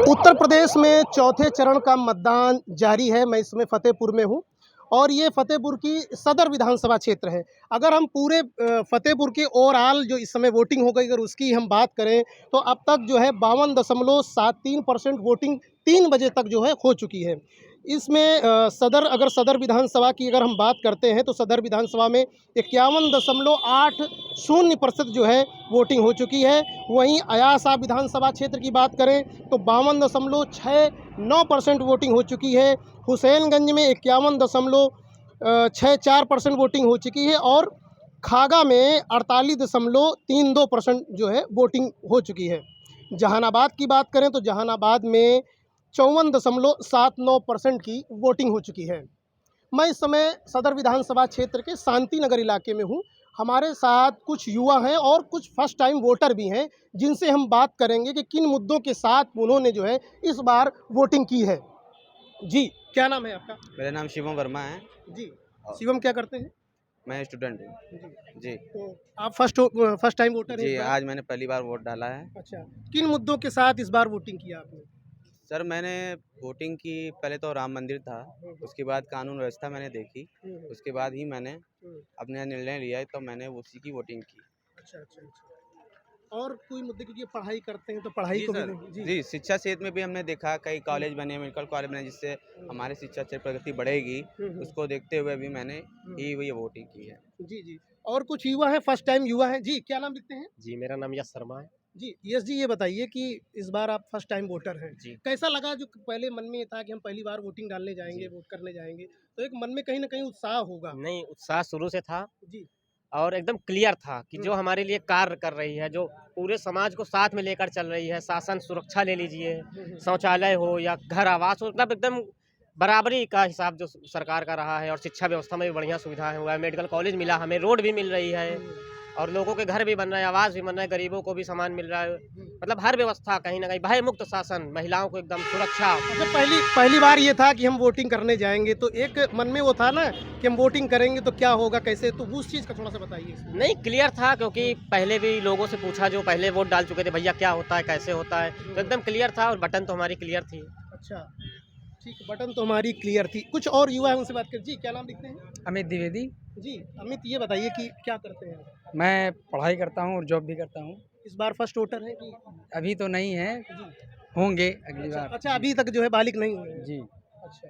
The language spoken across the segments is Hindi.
उत्तर प्रदेश में चौथे चरण का मतदान जारी है। मैं इस समय फ़तेहपुर में हूँ और ये फ़तेहपुर की सदर विधानसभा क्षेत्र है। अगर हम पूरे फ़तेहपुर की ओवरऑल जो इस समय वोटिंग हो गई, अगर उसकी हम बात करें तो अब तक जो है 52.73% वोटिंग 3 बजे तक जो है हो चुकी है। इसमें सदर विधानसभा की अगर हम बात करते हैं तो सदर विधानसभा में 51.80% जो है वोटिंग हो चुकी है। वहीं अयासा विधानसभा क्षेत्र की बात करें तो 52.69% वोटिंग हो चुकी है। हुसैनगंज में 51.64% वोटिंग हो चुकी है और खागा में 48.32% जो है वोटिंग हो चुकी है। जहानाबाद की बात करें तो जहानाबाद में 54.79% की वोटिंग हो चुकी है। मैं इस समय सदर विधानसभा क्षेत्र के शांति नगर इलाके में हूँ। हमारे साथ कुछ युवा हैं और कुछ फर्स्ट टाइम वोटर भी हैं, जिनसे हम बात करेंगे कि किन मुद्दों के साथ उन्होंने जो है इस बार वोटिंग की है। जी, क्या नाम है आपका? मेरा नाम शिवम वर्मा है। जी, शिवम क्या करते हैं? मैं स्टूडेंट हूँ। जी, जी तो आप फर्स्ट टाइम वोटर हैं जी, इस बार? आज मैंने पहली बार वोट डाला है। अच्छा, किन मुद्दों के साथ इस बार वोटिंग किया आपने? सर, मैंने वोटिंग की, पहले तो राम मंदिर था, उसके बाद कानून व्यवस्था मैंने देखी, हुँ, हुँ, उसके बाद ही मैंने हुँ। अपना निर्णय लिया, तो मैंने उसी की वोटिंग की। अच्छा, अच्छा, अच्छा। और कोई मुद्दे, क्योंकि पढ़ाई करते हैं तो पढ़ाई जी को भी सर। देंगे। जी। जी, शिक्षा क्षेत्र में भी हमने देखा कई हुँ, कॉलेज बने, मेडिकल कॉलेज बने, जिससे हुँ, हमारे शिक्षा क्षेत्र प्रगति बढ़ेगी, हुँ, हुँ, उसको देखते हुए भी मैंने हुँ। ही ये वोटिंग की है। जी, जी। और कुछ युवा हैं, फर्स्ट टाइम युवा हैं। जी, क्या नाम लिखते हैं? जी, मेरा नाम यश शर्मा है। जी, यश जी, ये बताइए कि इस बार आप फर्स्ट टाइम वोटर हैं। जी, कैसा लगा, जो पहले मन में ये था कि हम पहली बार वोटिंग डालने जाएँगे, जी। वोट करने जाएँगे, तो एक मन में कहीं न कहीं उत्साह होगा। नहीं, उत्साह शुरू से था जी। और एकदम क्लियर था कि हुँ, जो हमारे लिए कार्य कर रही है, जो पूरे समाज को साथ में लेकर चल रही है, शासन सुरक्षा ले लीजिए, हुँ, हुँ, शौचालय हो या घर आवास हो, मतलब एकदम बराबरी का हिसाब जो सरकार का रहा है और शिक्षा व्यवस्था में भी बढ़िया सुविधा है हुआ है। मेडिकल कॉलेज मिला, हमें रोड भी मिल रही है हुँ, और लोगों के घर भी बन रहे हैं, आवास भी बन रहा है, गरीबों को भी सामान मिल रहा है। हुँ। मतलब हर व्यवस्था कहीं न कहीं भयमुक्त शासन, महिलाओं को एकदम सुरक्षा। अच्छा, पहली पहली बार ये था कि हम वोटिंग करने जाएँगे, तो एक मन में वो था ना कि हम वोटिंग करेंगे तो क्या होगा, कैसे? तो उस चीज़ का थोड़ा-सा बताइए इसमें। नहीं, क्लियर था क्योंकि हुँ, पहले भी लोगों से पूछा जो पहले वोट डाल चुके थे, भैया क्या होता है, कैसे होता है? हुँ, तो एकदम क्लियर था और बटन तो हमारी क्लियर थी। अच्छा। ठीक है, बटन तो हमारी क्लियर थी। कुछ और युवा हैं, उनसे बात करें। जी, क्या नाम लिखते हैं? अमित द्विवेदी। जी, अमित, ये बताइए कि क्या करते हैं आप? मैं पढ़ाई करता हूँ और जॉब भी करता हूँ। इस बार फर्स्ट वोटर हैं कि? अभी तो नहीं है, जी, होंगे अगली अच्छा, बार। अच्छा, जी, अभी तक जो है बालिग नहीं हुए हैं। जी, अच्छा,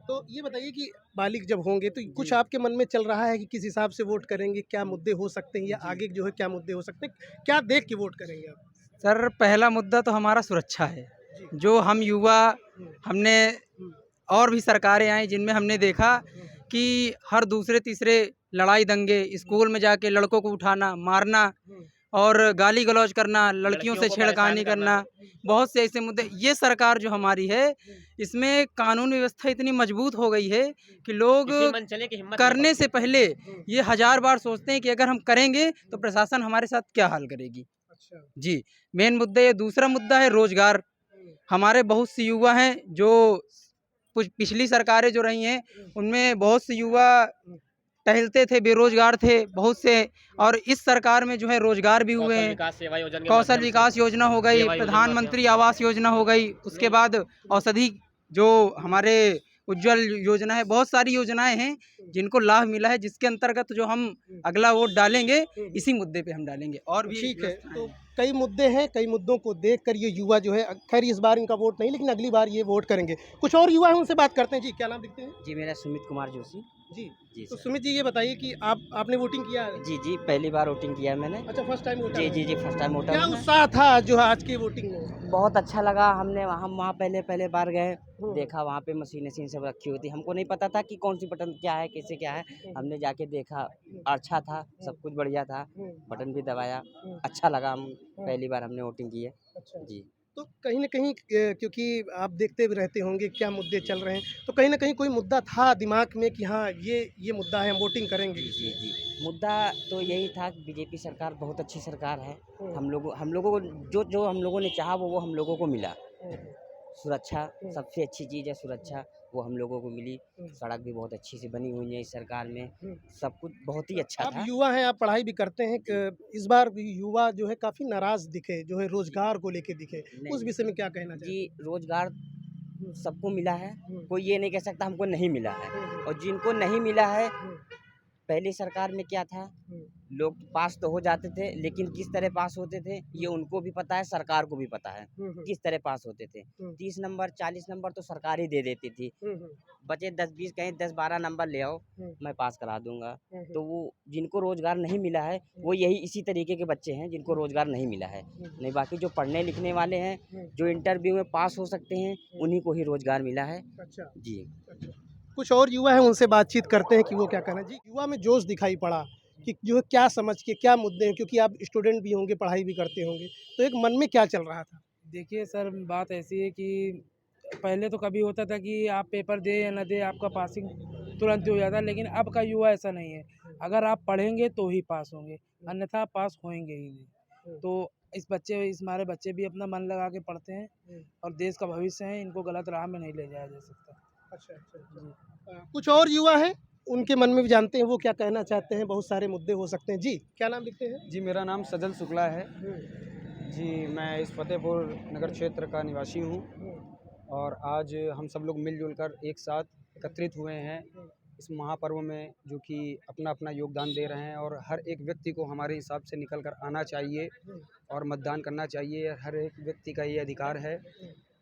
तो ये बताइए कि बालिग जब होंगे तो कुछ जी, आपके मन में चल रहा है कि किस हिसाब से वोट करेंगे, क्या मुद्दे हो सकते हैं या जी। आगे जो है क्या मुद्दे हो सकते हैं? क्या देख के वोट करेंगे आप? सर, पहला मुद्दा तो हमारा सुरक्षा है। जी। जो हम युवा हुँ, हमने हुँ, और भी सरकारें आई जिनमें हमने देखा हुँ, कि हर दूसरे तीसरे लड़ाई दंगे, हुँ, स्कूल में जाके लड़कों को उठाना, मारना हुँ, और गाली-गलौज करना, लड़कियों लड़कियों से को परेशान छेड़खानी करना। करना, बहुत से ऐसे मुद्दे। ये सरकार जो हमारी है, हुँ, इसमें कानून व्यवस्था इतनी मजबूत हो गई है कि लोग किसी मन चले की हिम्मत नहीं करने पड़ती। से पहले हुँ, ये हज़ार बार सोचते हैं कि अगर हम करेंगे तो प्रशासन हमारे साथ क्या हाल करेगी। अच्छा। जी, मेन मुद्दा ये। दूसरा मुद्दा है रोज़गार। हुँ, हमारे बहुत से युवा हैं जो कुछ पिछली सरकारें जो रही हैं, हुँ, उनमें बहुत से युवा हुँ, टहलते थे, बेरोज़गार थे बहुत से, और इस सरकार में जो है रोज़गार भी हुए कौशल हैं। विकास सेवा योजना के कौशल माध्यम से, विकास योजना हो गई, सेवा योजना के माध्यम प्रधानमंत्री आवास योजना हो गई, उसके नहीं, बाद औषधि जो हमारे उज्ज्वल योजना है, बहुत सारी योजनाएँ हैं जिनको लाभ मिला है, जिसके अंतर्गत जो हम हुँ, अगला वोट डालेंगे, हुँ, हुँ। इसी मुद्दे पे हम डालेंगे। और भी ठीक है, व्यवस्थाएँ तो हैं। कई मुद्दे हैं, कई मुद्दों को देखकर ये युवा जो है, खैर इस बार इनका वोट नहीं, लेकिन अगली बार ये वोट करेंगे। कुछ और युवा हैं, उनसे बात करते हैं। जी, क्या नाम लिखते हैं? जी, मेरा सुमित कुमार जोशी। जी, जी तो सर। सुमित जी, ये बताइए कि आपने वोटिंग किया है? जी, जी, पहली बार वोटिंग किया है मैंने। अच्छा, फर्स्ट टाइम वोटर जी, हैं। जी, जी, फर्स्ट टाइम वोटर क्या हूँ मैं। उत्साह था जो आज की वोटिंग में? बहुत अच्छा लगा, हम वहाँ पहले पहले बार गए, हुँ, देखा वहाँ पे मशीन-वशीन सब रखी हुई थी। हमको नहीं पता था कि कौन-सी बटन क्या है, कैसे क्या है। हुँ, हमने जाके देखा, हुँ, अच्छा था, हुँ, सब कुछ बढ़िया था, हुँ, बटन भी दबाया, हुँ, अच्छा लगा। हम हुँ, पहली बार हमने वोटिंग की है। अच्छा। जी। तो कहीं न कहीं क्योंकि आप देखते भी रहते होंगे क्या मुद्दे चल रहे हैं, तो कहीं न कहीं कोई मुद्दा था दिमाग में कि हाँ, ये मुद्दा है, हम वोटिंग करेंगे जी, जी, इसमें? जी। मुद्दा तो यही था कि बीजेपी सरकार बहुत अच्छी सरकार है। हुँ, हम लोगों को जो हम लोगों ने चाहा वो हम लोगों को मिला। हुँ, सुरक्षा हुँ, सबसे अच्छी चीज़ है, सुरक्षा। वो हम लोगों को मिली। सड़क भी बहुत अच्छी से बनी हुई है इस सरकार में, सब कुछ बहुत ही अच्छा आप था। युवा हैं, आप पढ़ाई भी करते हैं। इस बार भी युवा जो है काफ़ी नाराज़ दिखे, जो है रोज़गार को लेके दिखे। नहीं, उस विषय में क्या कहना चाहिए? जी रोजगार सबको मिला है, हुँ। कोई ये नहीं कह सकता हमको नहीं मिला है। हुँ, और जिनको नहीं मिला है, हुँ, पहली सरकार में क्या था, हुँ, लोग पास तो हो जाते थे, लेकिन किस तरह पास होते थे ये उनको भी पता है, सरकार को भी पता है हुँ, हुँ, किस तरह पास होते थे। हुँ। 30 नंबर 40 नंबर तो सरकार ही दे देती थी, हुँ, हुँ, बचे 10-20 कहीं 10-12 नंबर ले आओ, हुँ, मैं पास करा दूंगा। हुँ, तो वो जिनको रोजगार नहीं मिला है, वो यही इसी तरीके के बच्चे हैं जिनको रोजगार नहीं मिला है। नहीं, बाकी जो पढ़ने लिखने वाले हैं, जो इंटरव्यू में पास हो सकते हैं, उन्हीं को ही रोजगार मिला है। अच्छा, जी। अच्छा। कुछ और युवा हैं, उनसे बातचीत करते हैं कि वो क्या कहना है। जी, युवा में जोश दिखाई पड़ा कि जो है क्या समझ के, क्या मुद्दे हैं, क्योंकि आप स्टूडेंट भी होंगे, पढ़ाई भी करते होंगे, तो एक मन में क्या चल रहा था? देखिए सर, बात ऐसी है कि पहले तो कभी होता था कि आप पेपर दे या ना दे आपका पासिंग तुरंत ही हो जाता, लेकिन अब का युवा ऐसा नहीं है। अगर आप पढ़ेंगे तो ही पास होंगे, अन्यथा पास होएंगे ही नहीं। तो इस हमारे बच्चे भी अपना मन लगा के पढ़ते हैं और देश का भविष्य है, इनको गलत राह में नहीं ले जाया जा सकता। अच्छा, अच्छा, अच्छा। कुछ और युवा हैं, उनके मन में भी जानते हैं वो क्या कहना चाहते हैं, बहुत सारे मुद्दे हो सकते हैं। जी, क्या नाम लिखते हैं? जी, मेरा नाम सजल शुक्ला है। हुँ, जी, मैं इस फ़तेहपुर नगर क्षेत्र का निवासी हूँ हुँ, और आज हम सब लोग मिलजुल कर एक साथ एकत्रित हुए हैं इस महापर्व में, जो कि अपना-अपना योगदान दे रहे हैं और हर एक व्यक्ति को हमारे हिसाब से निकल कर आना चाहिए और मतदान करना चाहिए। हर एक व्यक्ति का ये अधिकार है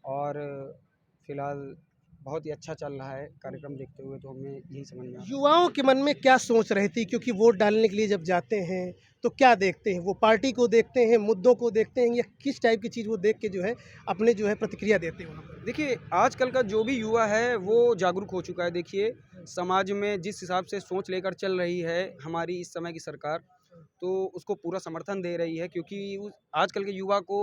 और फ़िलहाल बहुत ही अच्छा चल रहा है कार्यक्रम देखते हुए, तो हमें यही समझ में आ रहा है। युवाओं के मन में क्या सोच रहती, क्योंकि वोट डालने के लिए जब जाते हैं तो क्या देखते हैं? वो पार्टी को देखते हैं, मुद्दों को देखते हैं, या किस टाइप की चीज़ वो देख के जो है अपने जो है प्रतिक्रिया देते हैं वहाँ पर? देखिए, आजकल का जो भी युवा है वो जागरूक हो चुका है। देखिए, समाज में जिस हिसाब से सोच लेकर चल रही है हमारी इस समय की सरकार, तो उसको पूरा समर्थन दे रही है, क्योंकि उस आजकल के युवा को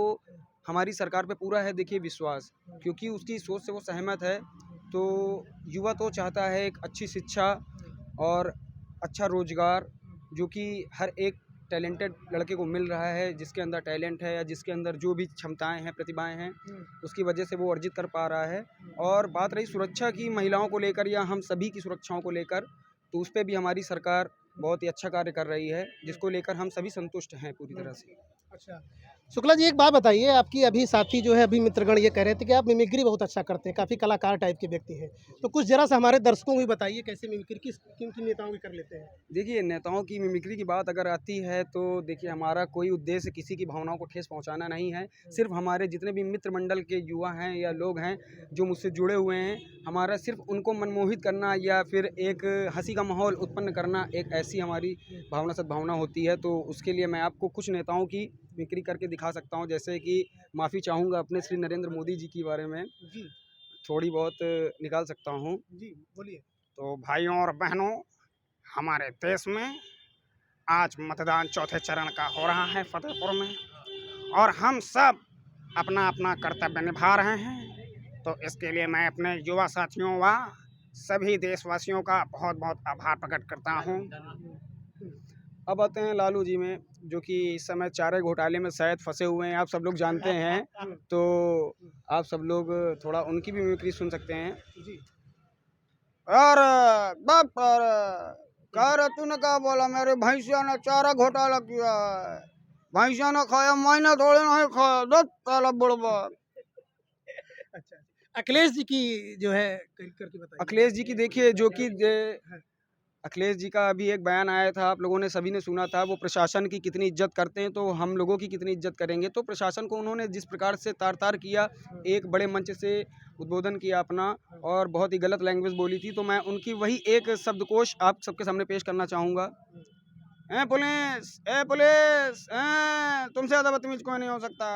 हमारी सरकार पे पूरा है देखिए विश्वास, क्योंकि उसकी सोच से वो सहमत है। तो युवा तो चाहता है एक अच्छी शिक्षा और अच्छा रोज़गार, जो कि हर एक टैलेंटेड लड़के को मिल रहा है, जिसके अंदर टैलेंट है या जिसके अंदर जो भी क्षमताएँ हैं, प्रतिभाएँ हैं, उसकी वजह से वो अर्जित कर पा रहा है। और बात रही सुरक्षा की, महिलाओं को लेकर या हम सभी की सुरक्षाओं को लेकर, तो उस पे भी हमारी सरकार बहुत ही अच्छा कार्य कर रही है, जिसको लेकर हम सभी संतुष्ट हैं पूरी तरह से। अच्छा। शुक्ला जी, एक बात बताइए, आपकी अभी साथी जो है, अभी मित्रगण ये कह रहे थे कि आप मिमिक्री बहुत अच्छा करते हैं, काफ़ी कलाकार टाइप के व्यक्ति हैं। तो कुछ ज़रा सा हमारे दर्शकों को भी बताइए, कैसे मिमिक्री किन-किन नेताओं की कर लेते हैं? देखिए, नेताओं की मिमिक्री की बात अगर आती है तो देखिए, हमारा कोई उद्देश्य किसी की भावनाओं को ठेस पहुंचाना नहीं है। सिर्फ हमारे जितने भी मित्र मंडल के युवा हैं या लोग हैं जो मुझसे जुड़े हुए हैं, हमारा सिर्फ उनको मनमोहित करना या फिर एक हंसी का माहौल उत्पन्न करना, एक ऐसी हमारी भावना सद्भावना होती है। तो उसके लिए मैं आपको कुछ नेताओं की मिमिक्री करके दिखा सकता हूं, जैसे कि माफ़ी चाहूँगा अपने श्री नरेंद्र मोदी जी के बारे में, जी, थोड़ी बहुत निकाल सकता हूँ। जी, बोलिए। तो भाइयों और बहनों, हमारे देश में आज मतदान चौथे चरण का हो रहा है फतेहपुर में, और हम सब अपना अपना कर्तव्य निभा रहे हैं। तो इसके लिए मैं अपने युवा साथियों व सभी देशवासियों का बहुत बहुत आभार प्रकट करता हूँ। अब आते हैं लालू जी में, जो कि इस समय चारे घोटाले में शायद फंसे हुए हैं, आप सब लोग जानते हैं। तो आप सब लोग थोड़ा उनकी भी मिमिक्री सुन सकते हैं। जी। अरे बाप रे, कह रहे तूने क्या बोला, मेरे भैंसिया ने चारा घोटाला किया है, भैंसिया ने खाया, मैंने थोड़े नहीं खाया, दस साला बुढ़वा। अच्छा, अखिलेश जी की जो है करके बताइए। अखिलेश जी की देखिए, जो कि अखिलेश जी का अभी एक बयान आया था, आप लोगों ने सभी ने सुना था, वो प्रशासन की कितनी इज्जत करते हैं, तो हम लोगों की कितनी इज्जत करेंगे। तो प्रशासन को उन्होंने जिस प्रकार से तार-तार किया, एक बड़े मंच से उद्बोधन किया अपना, और बहुत ही गलत लैंग्वेज बोली थी, तो मैं उनकी वही एक शब्दकोश आप सबके सामने पेश करना चाहूँगा। ए पुलिस, तुमसे ज़्यादा बदतमीज कोई नहीं हो सकता।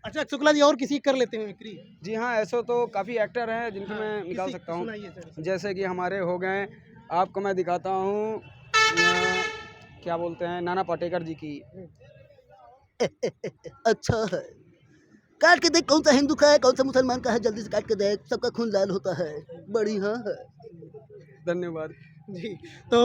अच्छा, शुक्ला जी और किसी की कर लेते हैं मिमिक्री? जी हाँ, ऐसे तो काफ़ी एक्टर हैं जिनकी मैं निकाल किसी सकता हूँ। सुनाइए ज़रा। जैसे कि हमारे हो गए, आपको मैं दिखाता हूँ, क्या बोलते हैं, नाना पाटेकर जी की। अच्छा है, काट के देख कौन सा हिंदू का है कौन सा मुसलमान का है, जल्दी से काट के देख, सबका खून लाल होता है, बढ़िया है। धन्यवाद। जी, तो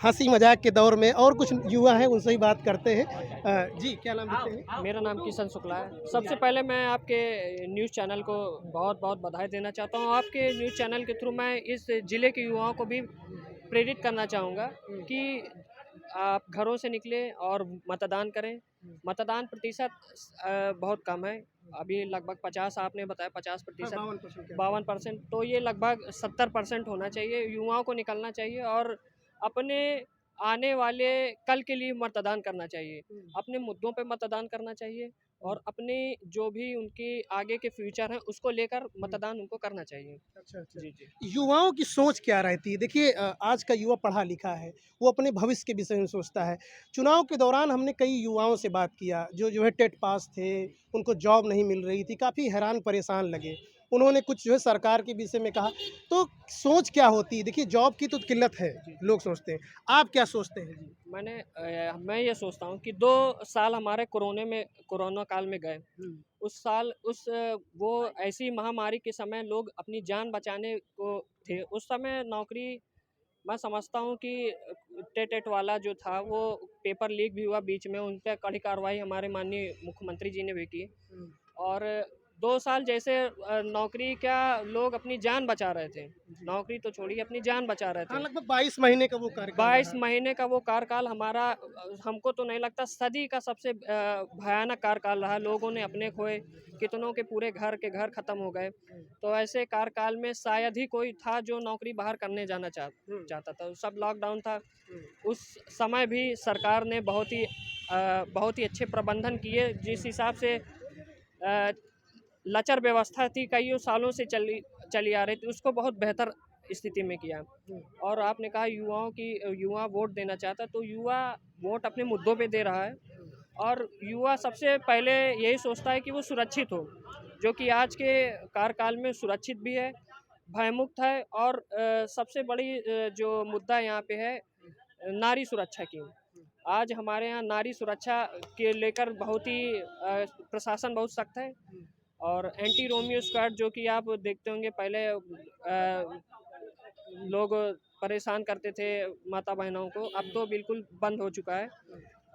हँसी मजाक के दौर में और कुछ युवा हैं उनसे ही बात करते हैं। जी, क्या नाम लिखते हैं? मेरा नाम किशन शुक्ला है। सबसे पहले मैं आपके न्यूज़ चैनल को बहुत-बहुत बधाई देना चाहता हूँ। आपके न्यूज़ चैनल के थ्रू मैं इस ज़िले के युवाओं को भी प्रेरित करना चाहूँगा कि आप घरों से निकलें और मतदान करें। मतदान प्रतिशत बहुत कम है। अभी लगभग 50 आपने बताया 50% 52% 52%, तो ये लगभग 70% होना चाहिए। युवाओं को निकलना चाहिए और अपने आने वाले कल के लिए मतदान करना चाहिए। अपने मुद्दों पे मतदान करना चाहिए और अपने जो भी उनके आगे के फ्यूचर हैं उसको लेकर मतदान उनको करना चाहिए। अच्छा, अच्छा। जी, जी। युवाओं की सोच क्या रहती है? देखिए आज का युवा पढ़ा लिखा है, वो अपने भविष्य के विषय में सोचता है। चुनाव के दौरान हमने कई युवाओं से बात किया, जो है टेट पास थे, उनको जॉब नहीं मिल रही थी, काफ़ी हैरान परेशान लगे। उन्होंने कुछ जो है सरकार के विषय में कहा, तो सोच क्या होती है? देखिए जॉब की तो किल्लत है, लोग सोचते हैं। आप क्या सोचते हैं? जी। मैं ये सोचता हूँ कि 2 साल हमारे कोरोना काल में गए। उस साल वो ऐसी महामारी के समय लोग अपनी जान बचाने को थे। उस समय नौकरी मैं समझता हूँ कि टेट वाला जो था वो पेपर लीक भी हुआ बीच में, उन पे कड़ी कार्रवाई हमारे माननीय मुख्यमंत्री जी ने भी की। और 2 साल जैसे नौकरी क्या लोग अपनी जान बचा रहे थे। नौकरी तो छोड़िए अपनी जान बचा रहे हाँ, थे। लगभग 22 महीने का वो कार्यकाल 22 रहा। महीने का वो कार्यकाल हमारा हमको तो नहीं लगता सदी का सबसे भयानक कार्यकाल रहा। लोगों ने अपने खोए, कितनों के पूरे घर के घर खत्म हो गए। तो ऐसे कार्यकाल में शायद ही कोई था जो नौकरी बाहर करने जाना चाहता था। सब लॉकडाउन था। उस समय भी सरकार ने बहुत ही अच्छे प्रबंधन किए। जिस हिसाब से लचर व्यवस्था थी कईयों सालों से चली आ रही थी, उसको बहुत बेहतर स्थिति में किया। और आपने कहा युवा वोट देना चाहता, तो युवा वोट अपने मुद्दों पे दे रहा है और युवा सबसे पहले यही सोचता है कि वो सुरक्षित हो, जो कि आज के कार्यकाल में सुरक्षित भी है, भयमुक्त है और सबसे बड़ी जो मुद्दा यहाँ पे है नारी सुरक्षा की। आज हमारे यहाँ नारी सुरक्षा के लेकर बहुत ही प्रशासन बहुत सख्त है और एंटी रोमियो स्क्वाड जो कि आप देखते होंगे पहले लोग परेशान करते थे माता बहनों को, अब तो बिल्कुल बंद हो चुका है।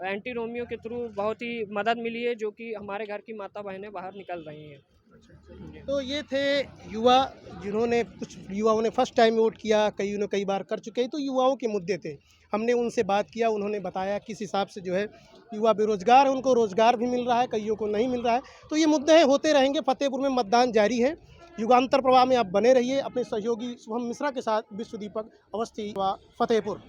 एंटी रोमियो के थ्रू बहुत ही मदद मिली है, जो कि हमारे घर की माता बहनें बाहर निकल रही हैं। तो ये थे युवा, जिन्होंने कुछ युवाओं ने फर्स्ट टाइम वोट किया, कईयों ने कई बार कर चुके हैं, तो युवाओं के मुद्दे थे। हमने उनसे बात किया, उन्होंने बताया किस हिसाब से जो है युवा बेरोजगार है, उनको रोजगार भी मिल रहा है, कईयों को नहीं मिल रहा है। तो ये मुद्दे होते रहेंगे। फतेहपुर में मतदान जारी है। युगांतर प्रवाह में आप बने रहिए। अपने सहयोगी शुभम मिश्रा के साथ विश्व दीपक, अवस्थी, फतेहपुर।